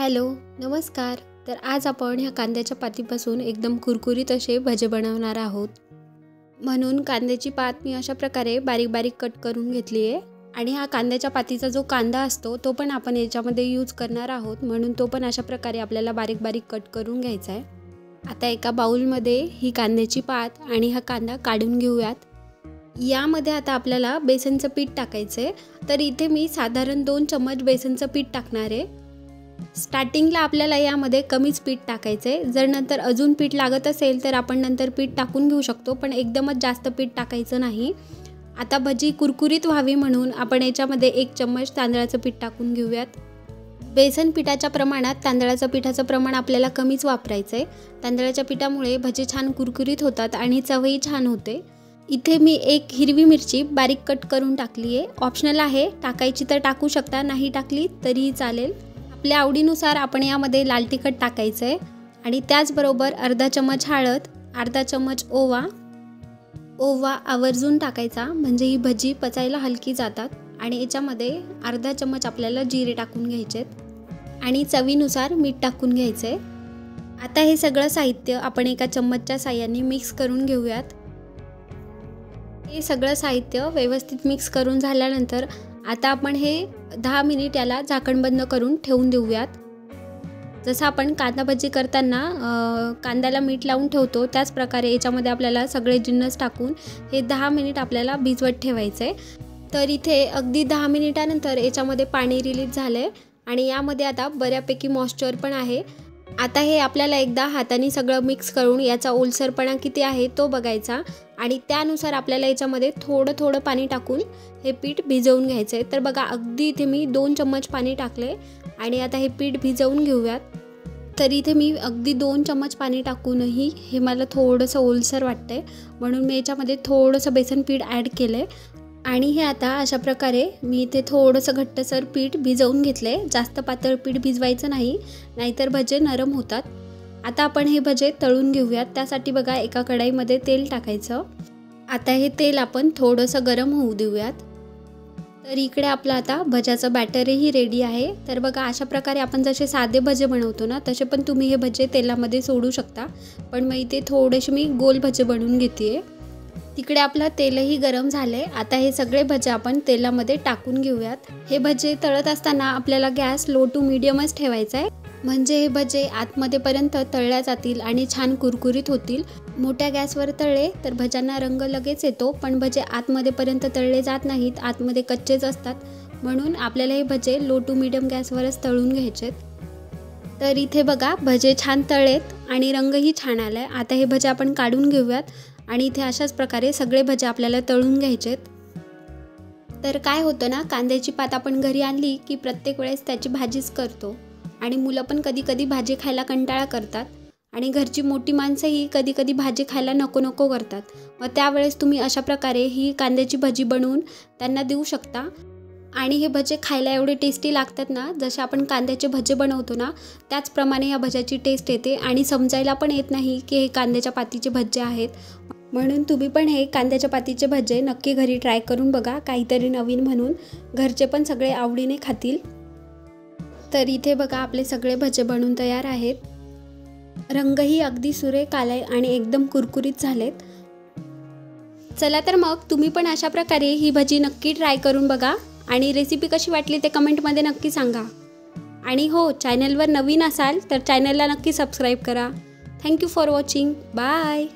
Hello, नमस्कार। तर आज आपण ह्या कांद्याच्या पातीपासून एकदम कुरकुरीत असे भजे बनवणार आहोत। म्हणून कांद्याची पात मी अशा प्रकारे बारीक बारीक कट करून घेतली आहे आणि हा कांद्याच्या पातीचा जो कांदा असतो तो पण आपण याच्यामध्ये यूज करणार आहोत, म्हणून तो पण अशा प्रकारे आपल्याला बारीक बारीक कट करून घ्यायचा आहे। आता एका बाउलमध्ये ही कांद्याची पात आणि हा कांदा काढून घेऊयात। यामध्ये आता आपल्याला बेसनचं पीठ टाकायचं आहे। तर इथे मी साधारण 2 चम्मच बेसनचं पीठ टाकणार आहे। स्टार्टिंगला आपल्याला यामध्ये कमीच पीठ टाकायचं आहे। जर नंतर अजून पीठ लागत असेल तर आपण नंतर पीठ टाकून घेऊ शकतो, पण एकदमच जास्त पीठ टाकायचं नाही। आता भजी कुरकुरीत व्हावी म्हणून आपण याच्यामध्ये 1 चम्मच तांदळाचं पीठ टाकून घेऊयात। बेसन पिठाच्या प्रमाणात तांदळाचं पिठाचं प्रमाण आपल्याला कमीच वापरायचं आहे। तांदळाच्या पिठामुळे भजी छान कुरकुरीत होतात आणि चवही छान होते। इथे मी 1 हिरवी मिरची बारीक कट करून टाकली आहे। ऑप्शनल आहे, टाकायची तर टाकू शकता, नाही टाकली तरीही चालेल। आपल्या आवडीनुसार आपण यामध्ये लाल तिखट टाकायचं आहे आणि त्याचबरोबर अर्धा चम्मच हळद, अर्धा चम्मच ओवा आवर्जून टाकायचा, म्हणजे ही भजी पचायला हलकी जातात। आणि याच्यामध्ये अर्धा चम्मच आपल्याला जिरे टाकून घ्यायचे आणि चवीनुसार मीठ टाकून घ्यायचं आहे। आता हे सगळं साहित्य आपण एका चम्मचच्या साहाय्याने मिक्स करून घेऊयात। हे सगळं साहित्य व्यवस्थित मिक्स करून झाल्यानंतर आता आपण हे 10 मिनिट याला झाकण बंद करून ठेवून देऊयात। जसं आपण कांदा भजी करताना कांद्याला मीठ लावून ठेवतो, त्याच प्रकारे याच्यामध्ये आपल्याला सगळे जिन्नस टाकून हे 10 मिनिट आपल्याला भिजवत ठेवायचं आहे। तर इथे अगदी 10 मिनिटानंतर याच्यामध्ये पाणी रिलीज झालं आहे आणि यामध्ये आता बऱ्यापैकी मॉइश्चर पण आहे। आता हे आपल्याला एकदा हाताने सगळं मिक्स करून याचा ओलसरपणा किती आहे तो बघायचा आणि त्यानुसार आपल्याला याच्यामध्ये थोडं पाणी टाकून हे पीठ भिजवून घ्यायचं आहे। तर बघा, अगदी इथे मी 2 चम्मच पाणी टाकले आणि आता हे पीठ भिजवून घेऊयात। तर इथे मी अगदी 2 चम्मच पाणी टाकूनही हे मला थोडंसं ओलसर वाटतंय, म्हणून मी याच्यामध्ये थोडंसं बेसन पीठ ॲड केलं आहे आणि हे आता अशा प्रकारे मी इथे थोडंसं घट्टसर पीठ भिजवून घेतलं आहे। जास्त पातळ पीठ भिजवायचं नाही, नाहीतर भजे नरम होतात। आता आपण हे भजे तळून घेऊयात। त्यासाठी बघा, एका कढईमध्ये तेल टाकायचं। आता हे तेल आपण थोडंसं गरम होऊ देऊयात। तर इकडे आपलं आता भज्याचं बॅटरही रेडी आहे। तर बघा, अशा प्रकारे आपण जसे साधे भजे बनवतो ना, तसे पण तुम्ही हे भजे तेलामध्ये सोडू शकता, पण मग इथे थोडेसे मी गोल भजे बनवून घेते। तिकडे आपलं तेलही गरम झाले। आता हे सगळे भजे आपण तेलामध्ये टाकून घेऊयात। हे भजे तळत असताना आपल्याला गॅस लो टू मीडियमच ठेवायचा आहे, म्हणजे हे भजे आतमध्येपर्यंत तळल्या जातील आणि छान कुरकुरीत होतील। मोठ्या गॅसवर तळले तर भज्यांना रंग लगेच येतो, पण भजे आतमध्येपर्यंत तळले जात नाहीत, आतमध्ये कच्चेच असतात। म्हणून आपल्याला हे भजे लो टू मीडियम गॅसवरच तळून घ्यायचेत। तर इथे बघा, भजे छान तळलेत आणि रंगही छान आलाय। आता हे भजे आपण काढून घेऊयात आणि इथे अशाच प्रकारे सगळे भजे आपल्याला तळून घ्यायचेत। तर काय होतं ना, कांद्याची पात आपण घरी आणली की प्रत्येक वेळेस त्याची भाजीच करतो आणि मुलं पण कधी कधी भाजी खायला कंटाळा करतात आणि घरची मोठी माणसंही कधी कधी भाजी खायला नको करतात। मग त्यावेळेस तुम्ही अशा प्रकारे ही कांद्याची भजी बनवून त्यांना देऊ शकता आणि हे भजे खायला एवढे टेस्टी लागतात ना, जसे आपण कांद्याचे भजे बनवतो ना त्याचप्रमाणे या भज्याची टेस्ट येते आणि समजायला पण येत नाही की हे कांद्याच्या पातीचे भजे आहेत। म्हणून तुम्ही पण हे कांद्याच्या पातीचे भजे नक्की घरी ट्राय करून बघा, काहीतरी नवीन म्हणून। घरचे पण सगळे आवडीने खातील। तर इथे बघा, आपले सगळे भजे बनून तयार आहेत। रंगही अगदी सुरेख आलाय आणि एकदम कुरकुरीत झालेत। चला तर मग तुम्ही पण अशा प्रकारे ही भजी नक्की ट्राय करून बघा आणि रेसिपी कशी वाटली ते कमेंटमध्ये नक्की सांगा। आणि हो, चॅनलवर नवीन असाल तर चॅनलला नक्की सबस्क्राईब करा। Thank you for watching. बाय।